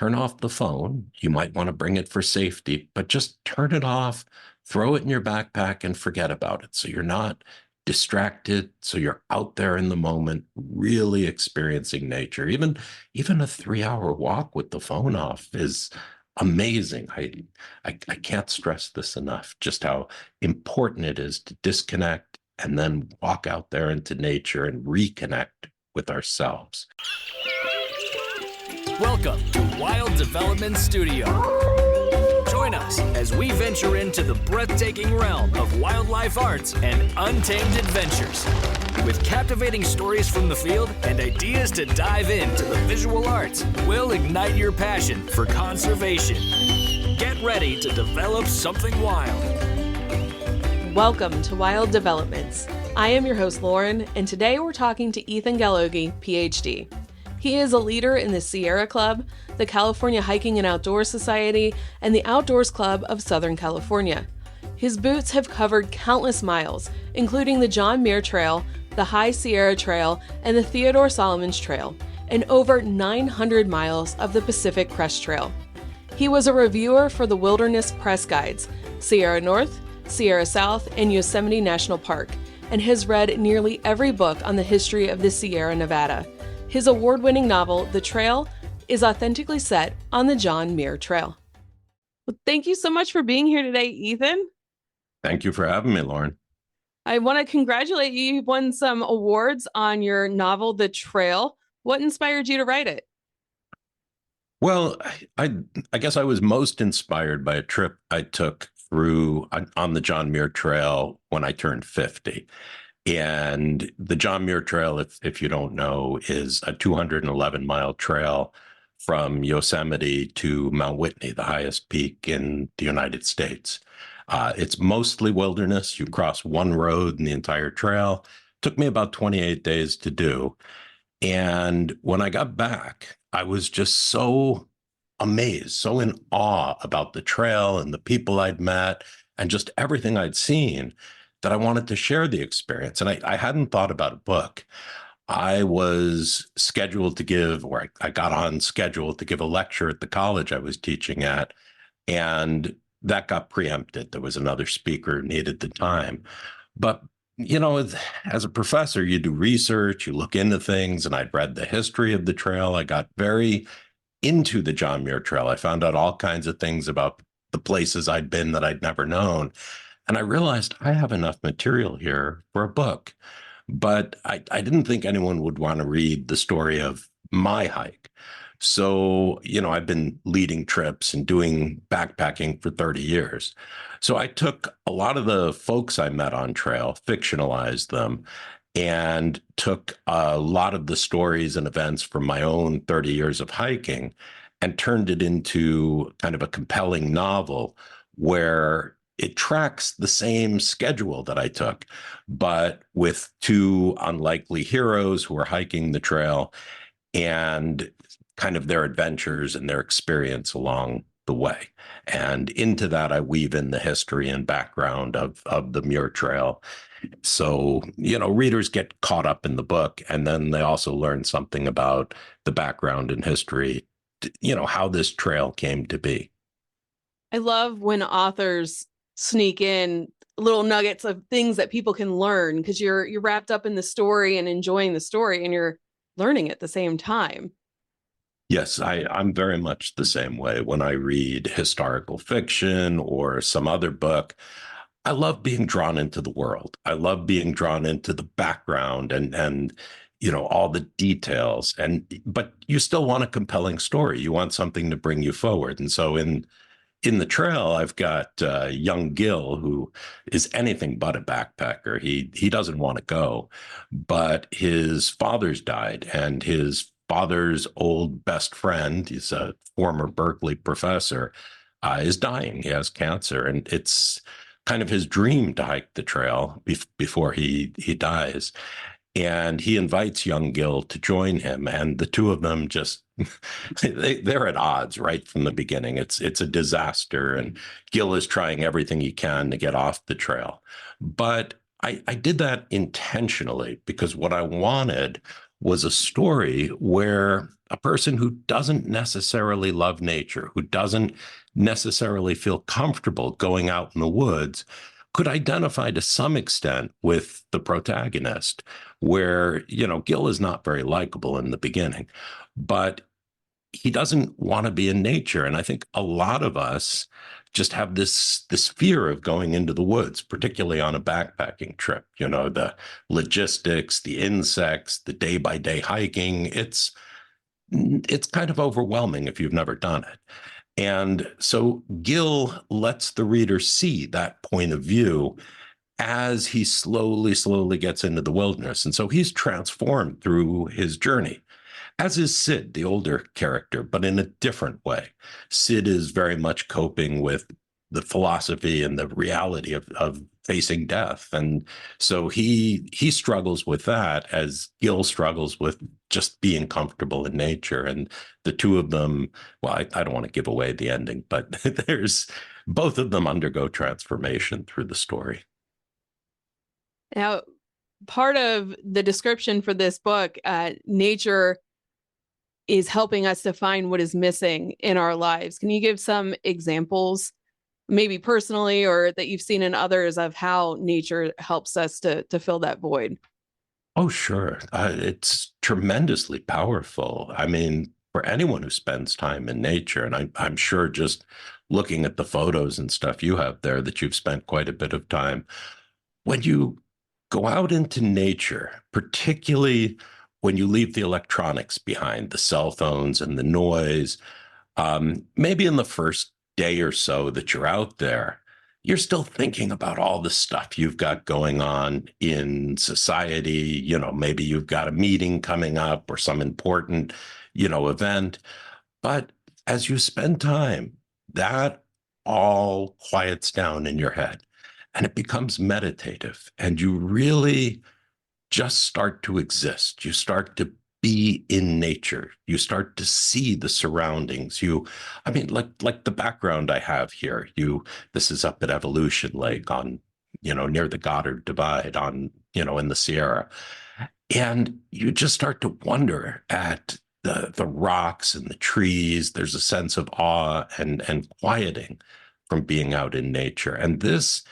turn off the phone. You might want to bring it for safety, but just turn it off, throw it in your backpack and forget about it. So you're not distracted. So you're out there in the moment, really experiencing nature. Even a 3 hour walk with the phone off is amazing. I can't stress this enough, just how important it is to disconnect and then walk out there into nature and reconnect with ourselves. Welcome to Wild Development Studio. Join us as we venture into the breathtaking realm of wildlife arts and untamed adventures. With captivating stories from the field and ideas to dive into the visual arts, we'll ignite your passion for conservation. Get ready to develop something wild. Welcome to Wild Developments. I am your host, Lauren, and today we're talking to Ethan Gallogly, PhD. He is a leader in the Sierra Club, the California Hiking and Outdoors Society, and the Outdoors Club of Southern California. His boots have covered countless miles, including the John Muir Trail, the High Sierra Trail, and the Theodore Solomons Trail, and over 900 miles of the Pacific Crest Trail. He was a reviewer for the Wilderness Press Guides, Sierra North, Sierra South, and Yosemite National Park, and has read nearly every book on the history of the Sierra Nevada. His award-winning novel, The Trail, is authentically set on the John Muir Trail. Well, thank you so much for being here today, Ethan. Thank you for having me, Lauren. I want to congratulate you. You've won some awards on your novel, The Trail. What inspired you to write it? Well, I guess I was most inspired by a trip I took through on the John Muir Trail when I turned 50. And the John Muir Trail, if you don't know, is a 211-mile trail from Yosemite to Mount Whitney, the highest peak in the United States. It's mostly wilderness. You cross one road in the entire trail. Took me about 28 days to do. And when I got back, I was just so amazed, so in awe about the trail and the people I'd met and just everything I'd seen that I wanted to share the experience. And I hadn't thought about a book. I was scheduled to give, or I got on schedule to give a lecture at the college I was teaching at, and that got preempted. There was another speaker who needed the time. But, you know, as a professor, you do research, you look into things, and I'd read the history of the trail. I got very into the John Muir Trail. I found out all kinds of things about the places I'd been that I'd never known. And I realized I have enough material here for a book, but I didn't think anyone would want to read the story of my hike. So, you know, I've been leading trips and doing backpacking for 30 years. So I took a lot of the folks I met on trail, fictionalized them, and took a lot of the stories and events from my own 30 years of hiking and turned it into kind of a compelling novel where it tracks the same schedule that I took, but with two unlikely heroes who are hiking the trail and kind of their adventures and their experience along the way. And into that, I weave in the history and background of the Muir Trail. So, you know, readers get caught up in the book, and then they also learn something about the background and history, you know, how this trail came to be. I love when authors sneak in little nuggets of things that people can learn, because you're wrapped up in the story and enjoying the story, and you're learning at the same time. Yes, I'm very much the same way. When I read historical fiction or some other book, I love being drawn into the world. I love being drawn into the background and you know, all the details. But you still want a compelling story. You want something to bring you forward. And so in the trail, I've got young Gil, who is anything but a backpacker. He doesn't want to go, but his father's died, and his father's old best friend, he's a former Berkeley professor, is dying. He has cancer, and it's kind of his dream to hike the trail before he dies. And he invites young Gil to join him, and the two of them just they're at odds right from the beginning. It's a disaster, and Gil is trying everything he can to get off the trail. But I did that intentionally because what I wanted was a story where a person who doesn't necessarily love nature, who doesn't necessarily feel comfortable going out in the woods, could identify to some extent with the protagonist, where, Gil is not very likable in the beginning, but he doesn't want to be in nature. And I think a lot of us just have this fear of going into the woods, particularly on a backpacking trip. The logistics, the insects, the day by day hiking. It's kind of overwhelming if you've never done it. And so Gil lets the reader see that point of view as he slowly gets into the wilderness. And so he's transformed through his journey, as is Sid, the older character, but in a different way. Sid is very much coping with the philosophy and the reality of facing death. And so he struggles with that as Gil struggles with just being comfortable in nature. And the two of them, well, I don't want to give away the ending, but there's both of them undergo transformation through the story. Now, part of the description for this book, nature is helping us to find what is missing in our lives. Can you give some examples, maybe personally or that you've seen in others, of how nature helps us to fill that void? Oh, sure. It's tremendously powerful. I mean, for anyone who spends time in nature, and I'm sure just looking at the photos and stuff you have there that you've spent quite a bit of time, when you go out into nature, particularly when you leave the electronics behind, the cell phones and the noise, maybe in the first day or so that you're out there, you're still thinking about all the stuff you've got going on in society. Maybe you've got a meeting coming up or some important, event. But as you spend time, that all quiets down in your head and it becomes meditative, and you really just start to exist. You start to be in nature. You start to see the surroundings. I mean, like the background I have here. This is up at Evolution Lake on, near the Goddard Divide on, in the Sierra. And you just start to wonder at the rocks and the trees. There's a sense of awe and quieting from being out in nature. And this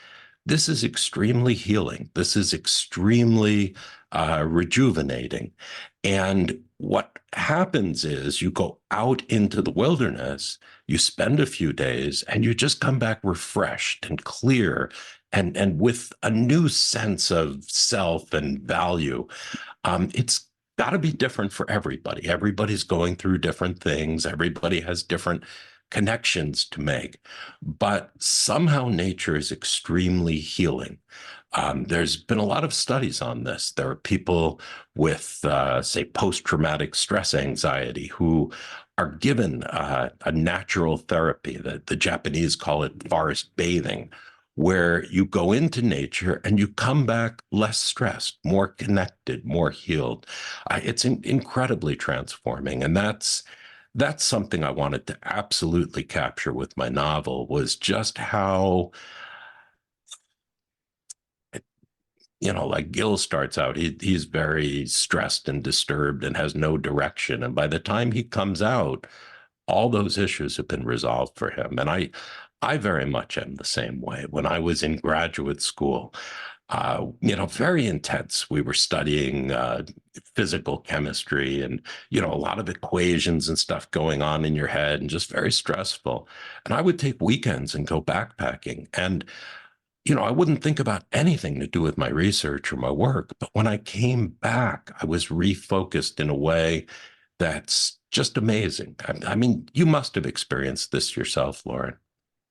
is extremely healing. This is extremely rejuvenating. And what happens is you go out into the wilderness, you spend a few days, and you just come back refreshed and clear and with a new sense of self and value. It's got to be different for everybody. Everybody's going through different things. Everybody has different connections to make, but somehow nature is extremely healing. There's been a lot of studies on this. There are people with, say, post-traumatic stress anxiety who are given a natural therapy that the Japanese call it forest bathing, where you go into nature and you come back less stressed, more connected, more healed. It's incredibly transforming, and that's something I wanted to absolutely capture with my novel, was just how, like Gil starts out, he's very stressed and disturbed and has no direction. And by the time he comes out, all those issues have been resolved for him. And I very much am the same way. When I was in graduate school, very intense. We were studying physical chemistry and, a lot of equations and stuff going on in your head and just very stressful. And I would take weekends and go backpacking. And, I wouldn't think about anything to do with my research or my work. But when I came back, I was refocused in a way that's just amazing. I mean, you must have experienced this yourself, Lauren.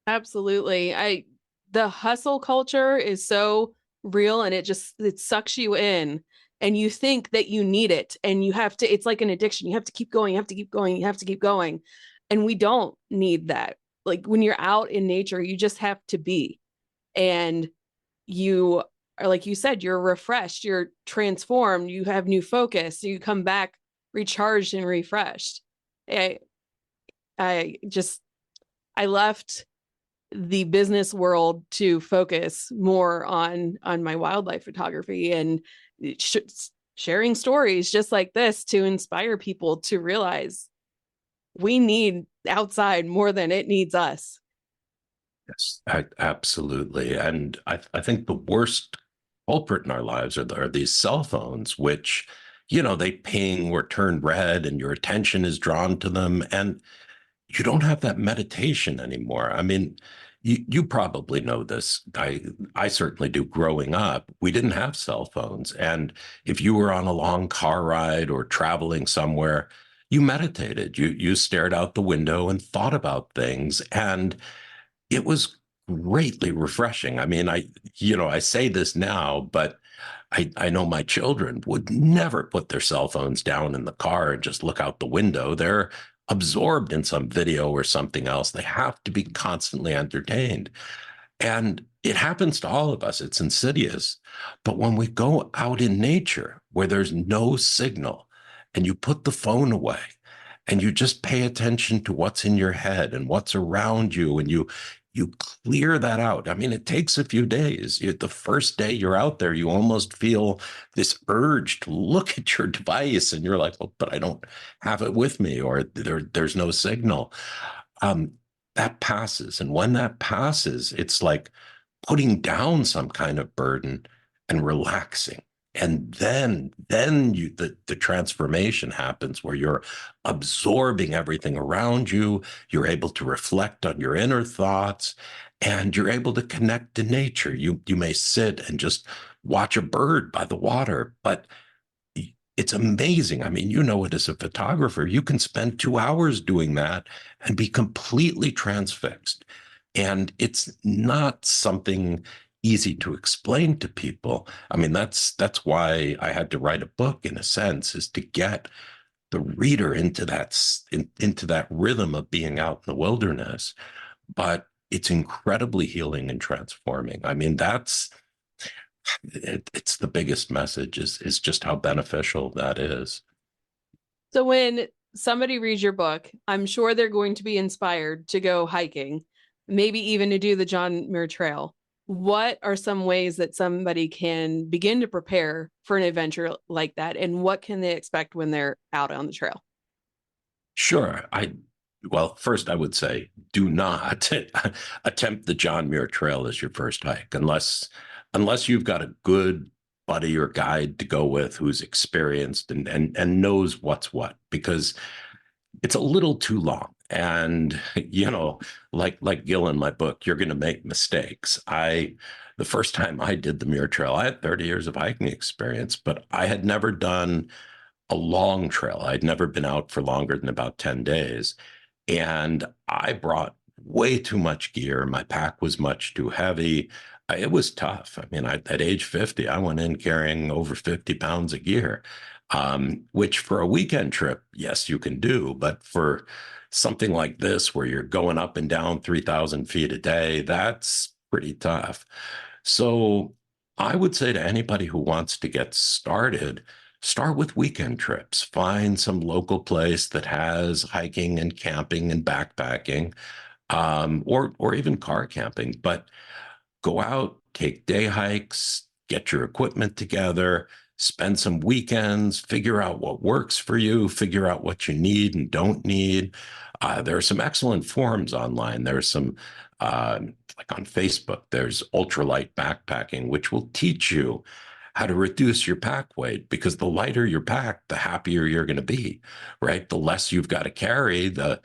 Absolutely. The hustle culture is so real, and it sucks you in, and you think that you need it, and it's like an addiction. You have to keep going, you have to keep going, you have to keep going. And we don't need that. Like when you're out in nature, you just have to be. And you are, like you said, you're refreshed, you're transformed, you have new focus, you come back recharged and refreshed. I left the business world to focus more on my wildlife photography, and sharing stories just like this to inspire people to realize we need outside more than it needs us. Yes, absolutely. And I think the worst culprit in our lives are these cell phones, which, they ping or turn red and your attention is drawn to them. And you don't have that meditation anymore. I mean, you probably know this. I certainly do. Growing up, we didn't have cell phones. And if you were on a long car ride or traveling somewhere, you meditated. You stared out the window and thought about things. And it was greatly refreshing. I mean, I say this now, but I know my children would never put their cell phones down in the car and just look out the window. They're absorbed in some video or something else. They have to be constantly entertained. And it happens to all of us. It's insidious. But when we go out in nature where there's no signal and you put the phone away and you just pay attention to what's in your head and what's around you and you clear that out. I mean, it takes a few days. The first day you're out there, you almost feel this urge to look at your device and you're like, well, but I don't have it with me, or there's no signal. Um, that passes. And when that passes, it's like putting down some kind of burden and relaxing. And then the transformation happens where you're absorbing everything around you. You're able to reflect on your inner thoughts and you're able to connect to nature. You may sit and just watch a bird by the water, but it's amazing. I mean, you know it as a photographer. You can spend 2 hours doing that and be completely transfixed. And it's not something easy to explain to people. I mean, that's why I had to write a book in a sense, is to get the reader into into that rhythm of being out in the wilderness. But it's incredibly healing and transforming. I mean, it's the biggest message is just how beneficial that is. So when somebody reads your book, I'm sure they're going to be inspired to go hiking, maybe even to do the John Muir Trail. What are some ways that somebody can begin to prepare for an adventure like that? And what can they expect when they're out on the trail? Sure. Well, first I would say do not attempt the John Muir Trail as your first hike unless you've got a good buddy or guide to go with who's experienced and knows what's what, because it's a little too long. And, like Gil in my book, you're going to make mistakes. The first time I did the Muir Trail, I had 30 years of hiking experience, but I had never done a long trail. I'd never been out for longer than about 10 days. And I brought way too much gear. My pack was much too heavy. It was tough. I mean, at age 50, I went in carrying over 50 pounds of gear, which for a weekend trip, yes, you can do. But for something like this, where you're going up and down 3,000 feet a day, that's pretty tough. So I would say to anybody who wants to get started, start with weekend trips. Find some local place that has hiking and camping and backpacking, or even car camping. But go out, take day hikes, get your equipment together, spend some weekends, figure out what works for you, figure out what you need and don't need. There are some excellent forums online. There's some, like on Facebook, there's ultralight backpacking, which will teach you how to reduce your pack weight, because the lighter your pack, the happier you're going to be, right? The less you've got to carry, the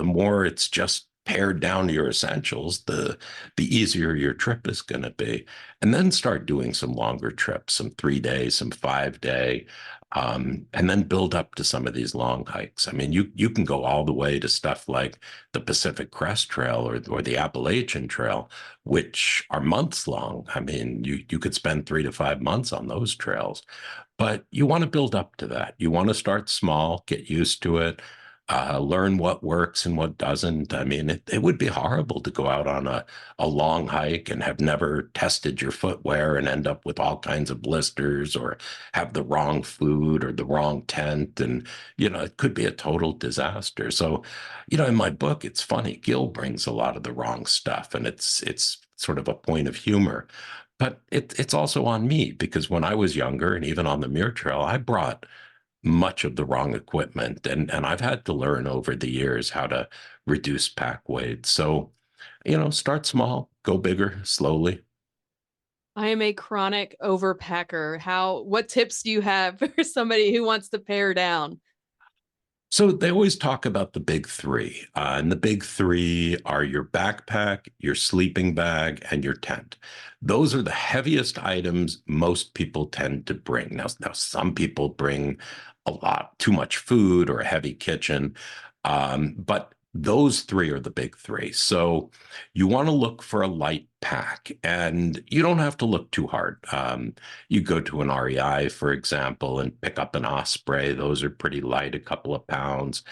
more it's just pared down to your essentials, the easier your trip is going to be. And then start doing some longer trips, some 3 days, some 5 day, and then build up to some of these long hikes. I mean, you can go all the way to stuff like the Pacific Crest Trail or the Appalachian Trail, which are months long. I mean, you could spend 3 to 5 months on those trails, but you want to build up to that. You want to start small, get used to it, learn what works and what doesn't. I mean, it would be horrible to go out on a long hike and have never tested your footwear and end up with all kinds of blisters, or have the wrong food or the wrong tent. And, it could be a total disaster. So, in my book, it's funny. Gil brings a lot of the wrong stuff, and it's sort of a point of humor. But it's also on me because when I was younger and even on the Muir Trail, I brought much of the wrong equipment. And I've had to learn over the years how to reduce pack weight. So, start small, go bigger slowly. I am a chronic overpacker. What tips do you have for somebody who wants to pare down? So they always talk about the big three. And the big three are your backpack, your sleeping bag, and your tent. Those are the heaviest items most people tend to bring. Now some people bring a lot, too much food or a heavy kitchen. But those three are the big three. So you want to look for a light pack, and you don't have to look too hard. You go to an REI, for example, and pick up an Osprey. Those are pretty light, a couple of pounds.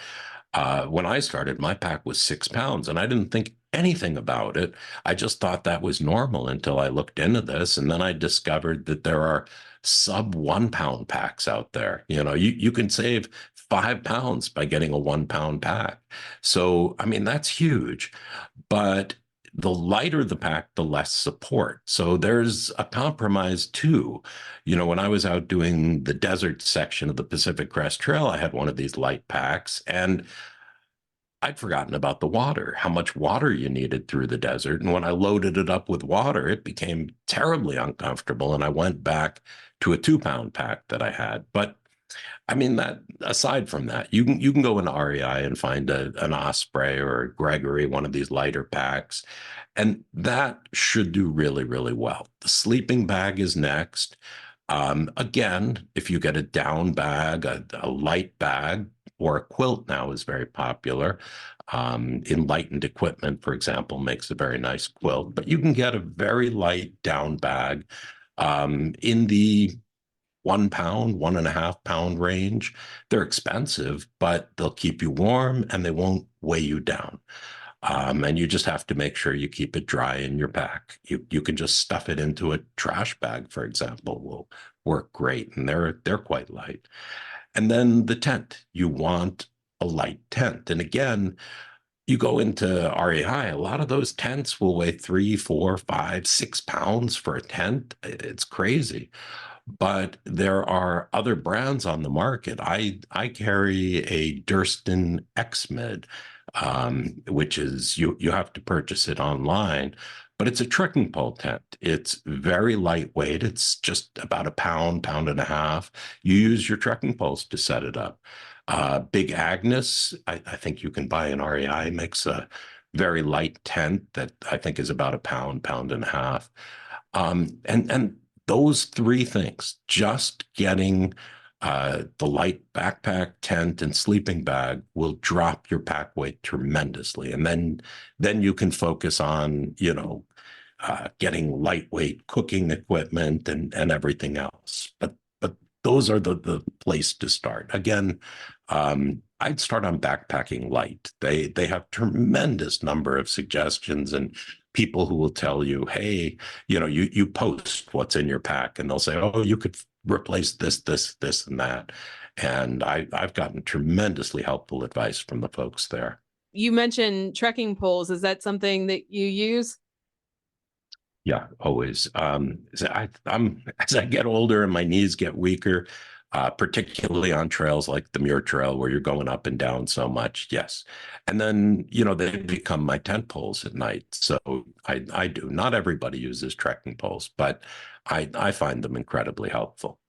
When I started, my pack was 6 pounds, and I didn't think anything about it. I just thought that was normal until I looked into this, and then I discovered that there are sub 1 pound packs out there. You can save 5 pounds by getting a 1 pound pack. So, I mean, that's huge. But the lighter the pack, the less support. So there's a compromise too. When I was out doing the desert section of the Pacific Crest Trail, I had one of these light packs, and I'd forgotten about the water, how much water you needed through the desert. And when I loaded it up with water, it became terribly uncomfortable. And I went back to a 2 pound pack that I had. But I mean, that aside from that, you can go in REI and find an Osprey or a Gregory, one of these lighter packs, and that should do really, really well. The sleeping bag is next. Again, if you get a down bag, a light bag, or a quilt now is very popular. Enlightened Equipment, for example, makes a very nice quilt, but you can get a very light down bag in the 1 pound, 1.5 pound range. They're expensive, but they'll keep you warm and they won't weigh you down. And you just have to make sure you keep it dry in your pack. You can just stuff it into a trash bag, for example, will work great, and they're quite light. And then the tent, you want a light tent. And again, you go into REI, a lot of those tents will weigh 3, 4, 5, 6 pounds for a tent. It's crazy. But there are other brands on the market. I carry a Durston X-Mid, which is you have to purchase it online, but it's a trekking pole tent. It's very lightweight. It's just about a pound, pound and a half. You use your trekking poles to set it up. Big Agnes, I think you can buy in REI, makes a very light tent that I think is about a pound, pound and a half. And those three things, just getting the light backpack, tent, and sleeping bag will drop your pack weight tremendously. And then you can focus on, getting lightweight cooking equipment and everything else. But those are the place to start. Again, I'd start on backpacking light. They have tremendous number of suggestions and people who will tell you, hey, you post what's in your pack, and they'll say, oh, you could replace this, and that. And I've gotten tremendously helpful advice from the folks there. You mentioned trekking poles. Is that something that you use? Yeah, always. I'm as I get older and my knees get weaker, particularly on trails like the Muir Trail where you're going up and down so much. Yes. And then, they become my tent poles at night. So I do. Not everybody uses trekking poles, but I find them incredibly helpful.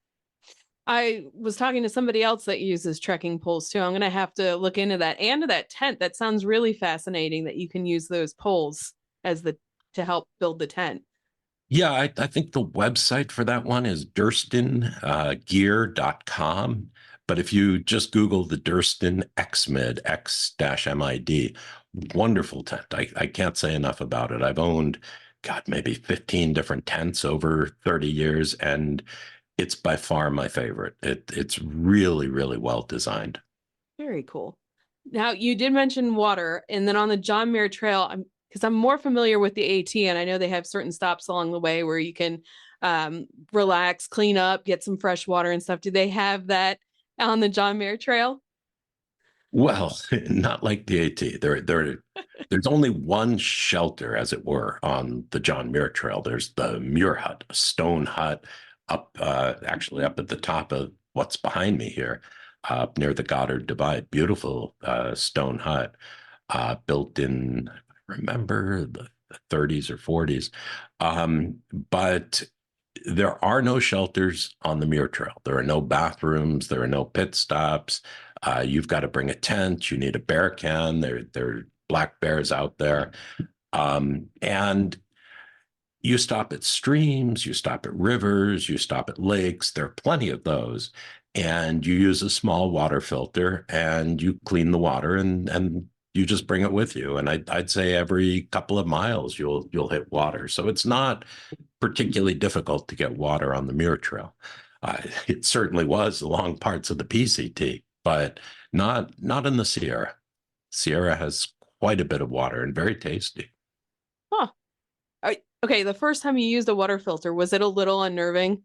I was talking to somebody else that uses trekking poles too. I'm going to have to look into that and to that tent. That sounds really fascinating that you can use those poles to help build the tent. Yeah, I think the website for that one is durstongear.com. But if you just Google the Durston X-Mid, X-MID, wonderful tent. I can't say enough about it. I've owned, God, maybe 15 different tents over 30 years, and it's by far my favorite. It's really, really well designed. Very cool. Now, you did mention water, and then on the John Muir Trail, because I'm more familiar with the AT, and I know they have certain stops along the way where you can relax, clean up, get some fresh water and stuff. Do they have that on the John Muir Trail? Well, not like the AT. They're There's only one shelter, as it were, on the John Muir Trail. There's the Muir Hut, a stone hut up, actually up at the top of what's behind me here, up near the Goddard Divide. Beautiful stone hut, built in, I remember, the 30s or 40s. But there are no shelters on the Muir Trail. There are no bathrooms. There are no pit stops. You've got to bring a tent. You need a bear can. There are black bears out there. And you stop at streams, you stop at rivers, you stop at lakes. There are plenty of those. And you use a small water filter and you clean the water and you just bring it with you. And I'd say every couple of miles you'll hit water. So it's not particularly difficult to get water on the Muir Trail. It certainly was along parts of the PCT, but not in the Sierra. Sierra has quite a bit of water and very tasty. Huh. Okay, the first time you used a water filter, was it a little unnerving?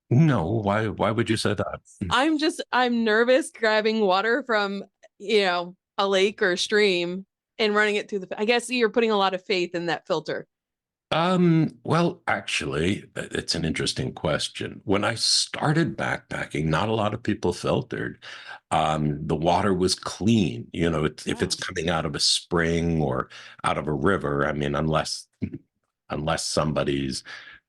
No, why would you say that? I'm nervous grabbing water from, a lake or a stream and running it through I guess you're putting a lot of faith in that filter. Well, actually, it's an interesting question. When I started backpacking, not a lot of people filtered. The water was clean. If Oh. it's coming out of a spring or out of a river, I mean, unless somebody's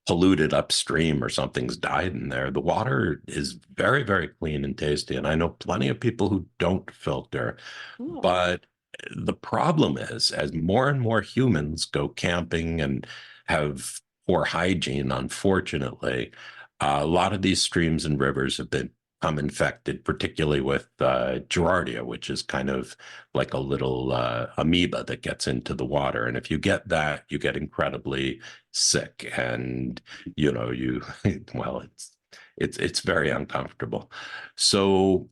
polluted upstream or something's died in there, the water is very, very clean and tasty. And I know plenty of people who don't filter, Oh. but the problem is, as more and more humans go camping and have poor hygiene, unfortunately, a lot of these streams and rivers have become infected, particularly with Gerardia, which is kind of like a little amoeba that gets into the water. And if you get that, you get incredibly sick, and you well, it's very uncomfortable. So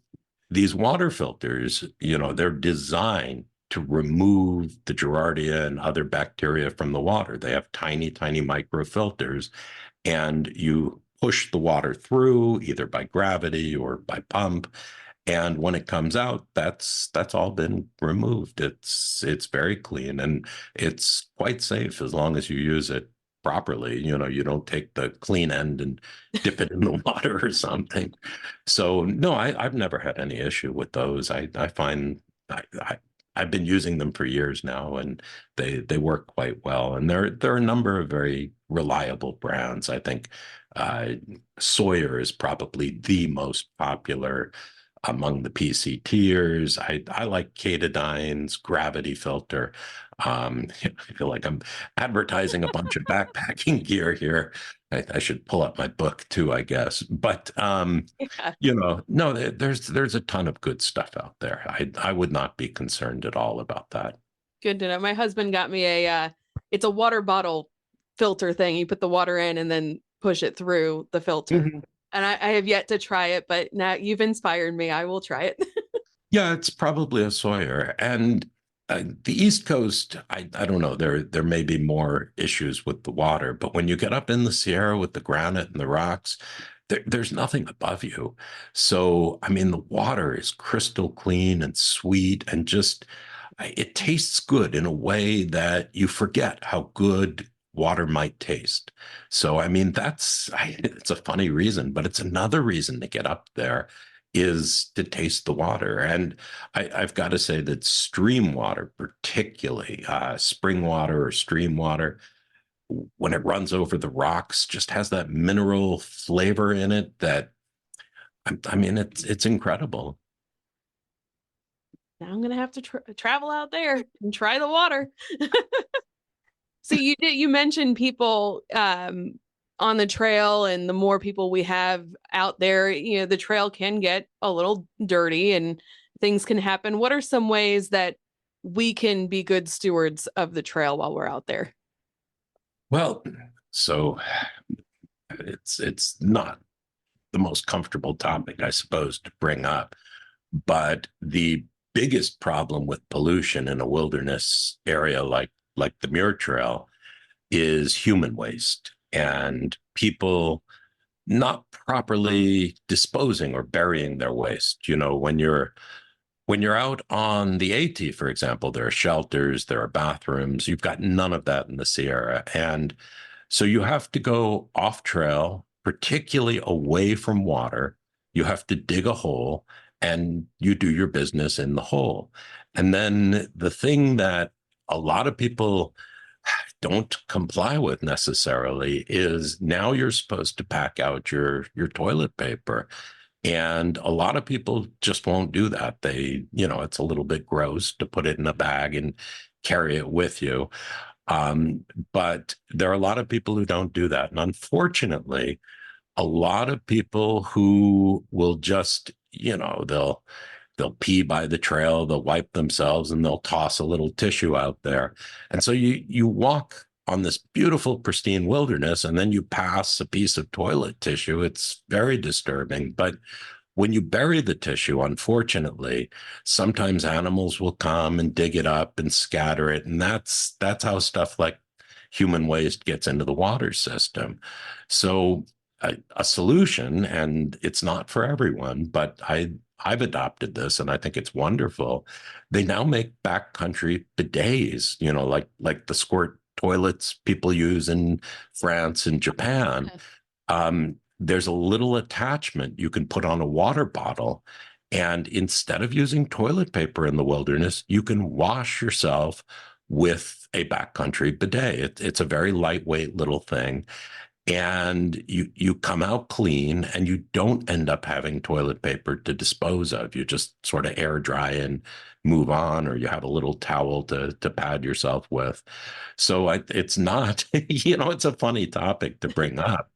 these water filters, they're designed to remove the Gerardia and other bacteria from the water. They have tiny, tiny microfilters, and you push the water through either by gravity or by pump. And when it comes out, that's all been removed. It's very clean and it's quite safe as long as you use it properly. You don't take the clean end and dip it in the water or something. So no, I've never had any issue with those. I find I've been using them for years now, and they work quite well. And there are a number of very reliable brands. I think Sawyer is probably the most popular among the PCTers. I like Katadine's Gravity Filter. I feel like I'm advertising a bunch of backpacking gear here. I should pull up my book too, I guess. But Yeah. no, there's a ton of good stuff out there. I would not be concerned at all about that. Good to know. My husband got me it's a water bottle filter thing. You put the water in and then push it through the filter. Mhm. And I have yet to try it, but now you've inspired me. I will try it. Yeah, it's probably a Sawyer. And the East Coast, I don't know. There may be more issues with the water, but when you get up in the Sierra with the granite and the rocks, there's nothing above you. So, I mean, the water is crystal clean and sweet and just it tastes good in a way that you forget how good water might taste. So, I mean, it's a funny reason, but it's another reason to get up there is to taste the water. And I've got to say that stream water, particularly spring water or stream water, when it runs over the rocks, just has that mineral flavor in it that I mean, it's incredible. Now I'm gonna have to travel out there and try the water. So you mentioned people on the trail, and the more people we have out there, the trail can get a little dirty and things can happen. What are some ways that we can be good stewards of the trail while we're out there? Well, so it's not the most comfortable topic, I suppose, to bring up, but the biggest problem with pollution in a wilderness area like the Muir Trail is human waste and people not properly disposing or burying their waste. When you're When you're out on the AT, for example, there are shelters, there are bathrooms. You've got none of that in the Sierra. And so you have to go off trail, particularly away from water. You have to dig a hole and you do your business in the hole. And then the thing that a lot of people don't comply with necessarily is now you're supposed to pack out your toilet paper. And a lot of people just won't do that. It's a little bit gross to put it in a bag and carry it with you. Um, but there are a lot of people who don't do that. And unfortunately, a lot of people who will just, they'll pee by the trail, they'll wipe themselves, and they'll toss a little tissue out there. And so you walk on this beautiful, pristine wilderness, and then you pass a piece of toilet tissue. It's very disturbing. But when you bury the tissue, unfortunately, sometimes animals will come and dig it up and scatter it. And that's how stuff like human waste gets into the water system. So a solution, and it's not for everyone, but I've adopted this and I think it's wonderful. They now make backcountry bidets, like the squirt toilets people use in France and Japan. There's a little attachment you can put on a water bottle. And instead of using toilet paper in the wilderness, you can wash yourself with a backcountry bidet. It's a very lightweight little thing. And you come out clean and you don't end up having toilet paper to dispose of. You just sort of air dry and move on, or you have a little towel to pad yourself with. So it's not, it's a funny topic to bring up.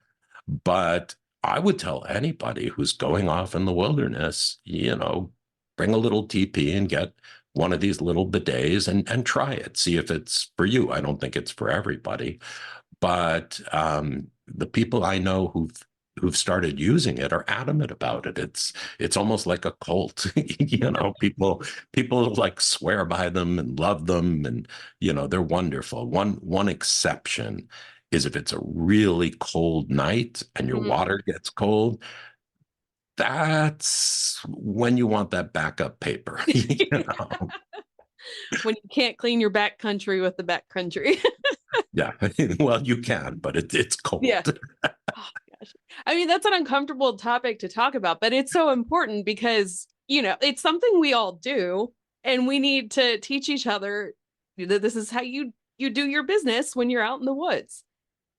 But I would tell anybody who's going off in the wilderness, bring a little TP and get one of these little bidets and try it. See if it's for you. I don't think it's for everybody, but the people I know who've started using it are adamant about it. It's almost like a cult. People like swear by them and love them, and they're wonderful. One exception is if it's a really cold night and your water gets cold. That's when you want that backup paper. When you can't clean your back country with the back country. Yeah, well, you can, but it's cold. Yeah. Oh, gosh. I mean, that's an uncomfortable topic to talk about, but it's so important because, it's something we all do, and we need to teach each other that this is how you do your business when you're out in the woods.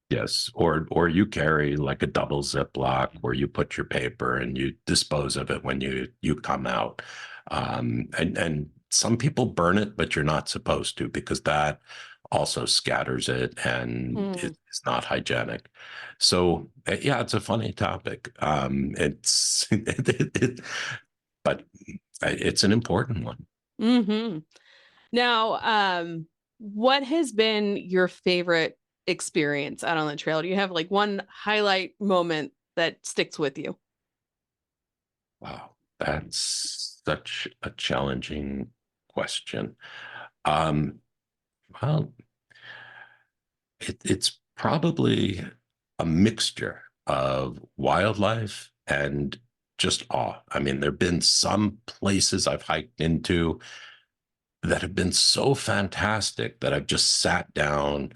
Yes, or you carry like a double Ziploc where you put your paper and you dispose of it when you come out. And some people burn it, but you're not supposed to, because that also scatters it and it's not hygienic. So yeah, it's a funny topic. But it's an important one. Mm-hmm. Now, what has been your favorite experience out on the trail? Do you have like one highlight moment that sticks with you? Wow, that's such a challenging question. Well, it's probably a mixture of wildlife and just awe. I mean, there have been some places I've hiked into that have been so fantastic that I've just sat down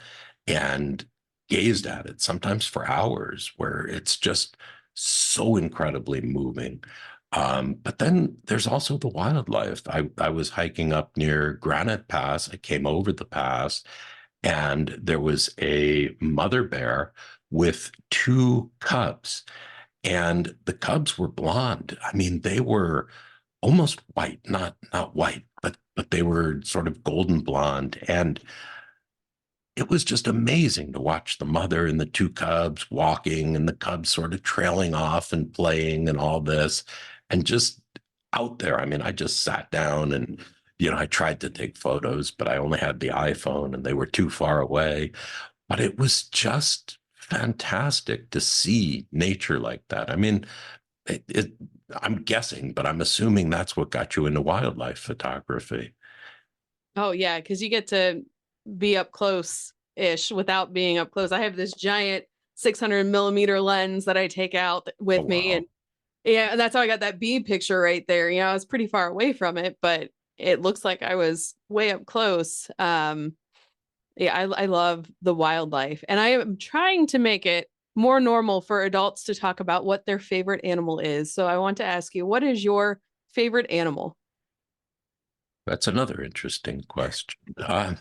and gazed at it, sometimes for hours, where it's just so incredibly moving. But then there's also the wildlife. I was hiking up near Granite Pass. I came over the pass, and there was a mother bear with two cubs, and the cubs were blonde. I mean, they were almost white, not white, but they were sort of golden blonde. And it was just amazing to watch the mother and the two cubs walking and the cubs sort of trailing off and playing and all this, and just out there. I mean, I just sat down and, I tried to take photos, but I only had the iPhone and they were too far away. But it was just fantastic to see nature like that. I mean, I'm guessing, but I'm assuming that's what got you into wildlife photography. Oh, yeah, because you get to be up close-ish without being up close. I have this giant 600 millimeter lens that I take out with me, Wow. and Yeah, and that's how I got that bee picture right there. I was pretty far away from it, but it looks like I was way up close. Yeah, I love the wildlife, and I am trying to make it more normal for adults to talk about what their favorite animal is. So I want to ask you, what is your favorite animal? That's another interesting question. I'm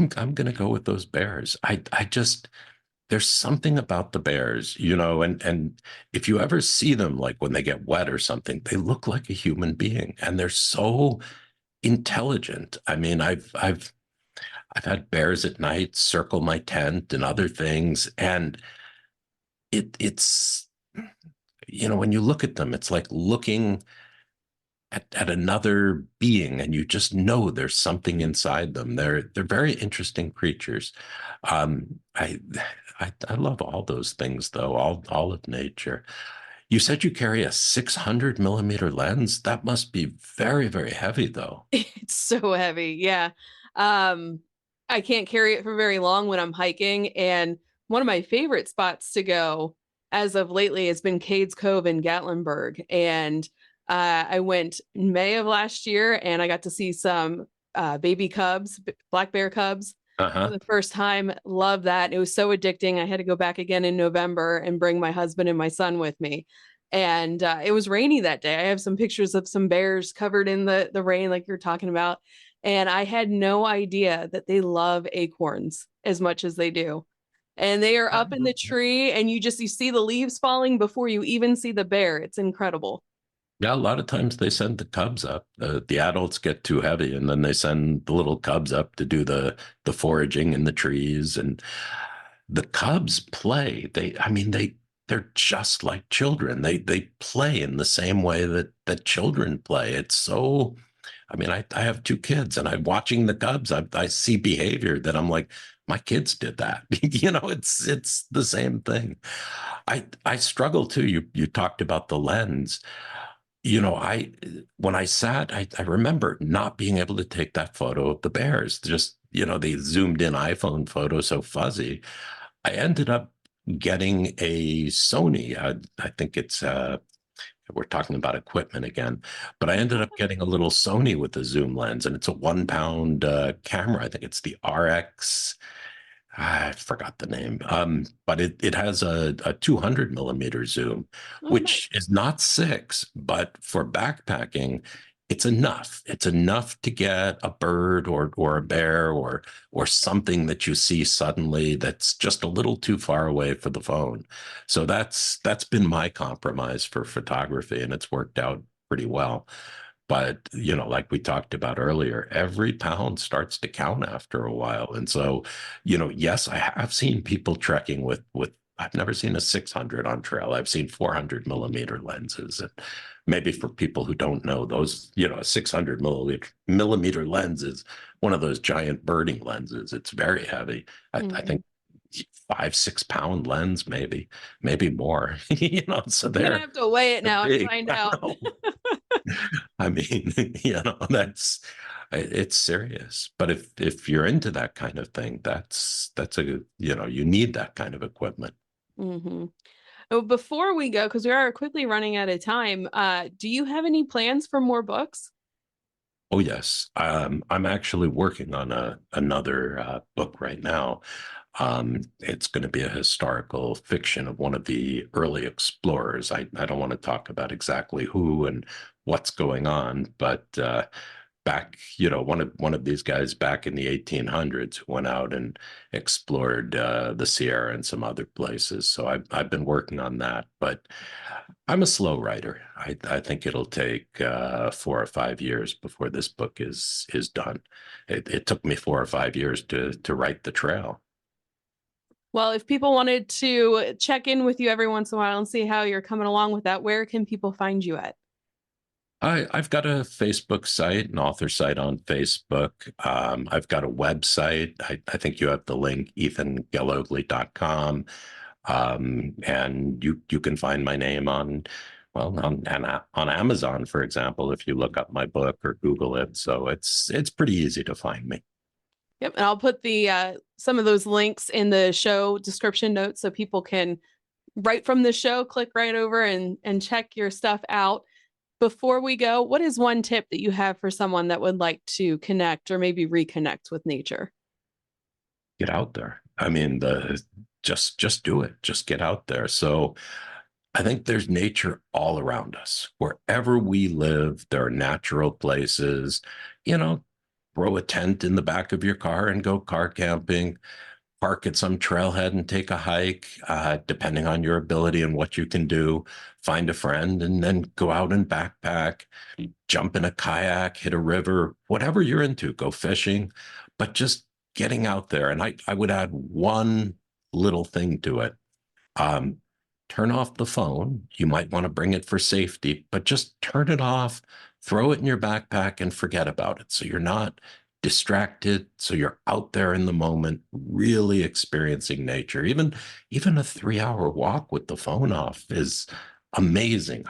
going to go with those bears. I just there's something about the bears, and if you ever see them, like when they get wet or something, they look like a human being, and they're so intelligent. I mean, I've had bears at night circle my tent and other things, and it's when you look at them, it's like looking at another being, and you just know there's something inside them. They're very interesting creatures. Um, I, I love all those things, though, all of nature. You said you carry a 600 millimeter lens. That must be very, very heavy, though. It's so heavy. Yeah. Um, I can't carry it for very long when I'm hiking. And one of my favorite spots to go as of lately has been Cades Cove in Gatlinburg. And I went in May of last year and I got to see some baby cubs, black bear cubs for Uh-huh. the first time. Love that. It was so addicting. I had to go back again in November and bring my husband and my son with me. And it was rainy that day. I have some pictures of some bears covered in the rain, like you're talking about. And I had no idea that they love acorns as much as they do. And they are up in the tree, and you see the leaves falling before you even see the bear. It's incredible. Yeah, a lot of times they send the cubs up. The adults get too heavy, and then they send the little cubs up to do the foraging in the trees. And the cubs play. They're just like children. They play in the same way that children play. It's so. I have two kids, and I'm watching the cubs. I see behavior that I'm like, my kids did that. It's the same thing. I struggle too. You talked about the lens. I when I sat, I remember not being able to take that photo of the bears. Just, the zoomed in iPhone photo so fuzzy. I ended up getting a Sony. I think it's we're talking about equipment again, but I ended up getting a little Sony with a zoom lens, and it's a 1 pound camera. I think it's the RX. I forgot the name, but it has a 200 millimeter zoom, Oh, which nice. is not six, but for backpacking, it's enough. It's enough to get a bird or a bear or something that you see suddenly that's just a little too far away for the phone. So that's been my compromise for photography, and it's worked out pretty well. But, like we talked about earlier, every pound starts to count after a while. And so, yes, I have seen people trekking with I've never seen a 600 on trail. I've seen 400 millimeter lenses. And maybe for people who don't know, those, a 600 millimeter lens is one of those giant birding lenses. It's very heavy. I Mhm. think 5, 6 pound lens, maybe more, so I'm gonna have to weigh it they're now and big. find I out. know. I mean, that's it's serious. But if you're into that kind of thing, that's you need that kind of equipment. Hmm. Oh, before we go, because we are quickly running out of time, do you have any plans for more books? Oh yes, I'm actually working on another book right now. It's going to be a historical fiction of one of the early explorers. I don't want to talk about exactly who and what's going on, but back, one of these guys back in the 1800s who went out and explored the Sierra and some other places. So I've been working on that, but I'm a slow writer. I think it'll take 4 or 5 years before this book is done. It took me 4 or 5 years to write the trail. Well, if people wanted to check in with you every once in a while and see how you're coming along with that, where can people find you at? I've got a Facebook site, an author site on Facebook. I've got a website. I think you have the link, ethangallogly.com. And you can find my name on Amazon, for example, if you look up my book or Google it. So it's pretty easy to find me. Yep, and I'll put the some of those links in the show description notes so people can right from the show, click right over and check your stuff out. Before we go, what is one tip that you have for someone that would like to connect or maybe reconnect with nature? Get out there. I mean, just do it. Just get out there. So I think there's nature all around us. Wherever we live, there are natural places. You know, throw a tent in the back of your car and go car camping, park at some trailhead and take a hike, depending on your ability and what you can do. Find a friend and then go out and backpack, jump in a kayak, hit a river, whatever you're into, go fishing, but just getting out there. And I would add one little thing to it. Um, Turn off the phone. You might want to bring it for safety, but just turn it off, throw it in your backpack and forget about it. So you're not distracted. So you're out there in the moment, really experiencing nature. Even a 3-hour walk with the phone off is amazing.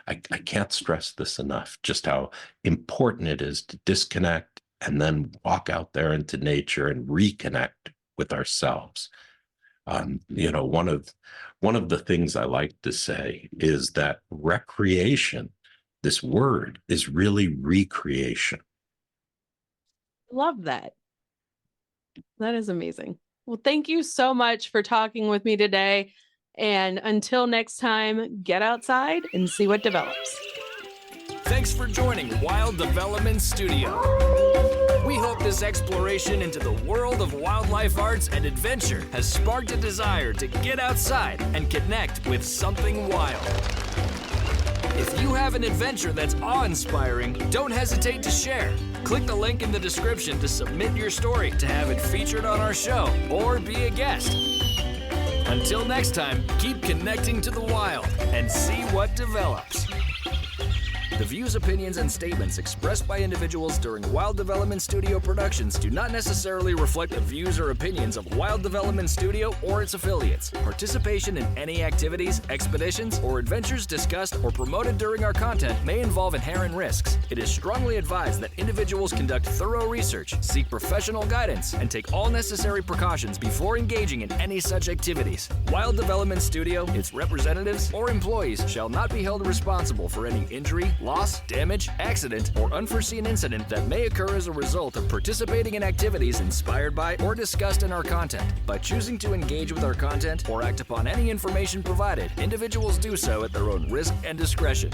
I can't stress this enough, just how important it is to disconnect and then walk out there into nature and reconnect with ourselves. One of the things I like to say is that recreation, this word, is really recreation. Love that. That is amazing. Well, thank you so much for talking with me today. And until next time, get outside and see what develops. Thanks for joining Wild Development Studio. We hope this exploration into the world of wildlife arts and adventure has sparked a desire to get outside and connect with something wild. If you have an adventure that's awe-inspiring, don't hesitate to share. Click the link in the description to submit your story to have it featured on our show or be a guest. Until next time, keep connecting to the wild and see what develops. The views, opinions, and statements expressed by individuals during Wild Development Studio productions do not necessarily reflect the views or opinions of Wild Development Studio or its affiliates. Participation in any activities, expeditions, or adventures discussed or promoted during our content may involve inherent risks. It is strongly advised that individuals conduct thorough research, seek professional guidance, and take all necessary precautions before engaging in any such activities. Wild Development Studio, its representatives, or employees shall not be held responsible for any injury, loss, damage, accident, or unforeseen incident that may occur as a result of participating in activities inspired by or discussed in our content. By choosing to engage with our content or act upon any information provided, individuals do so at their own risk and discretion.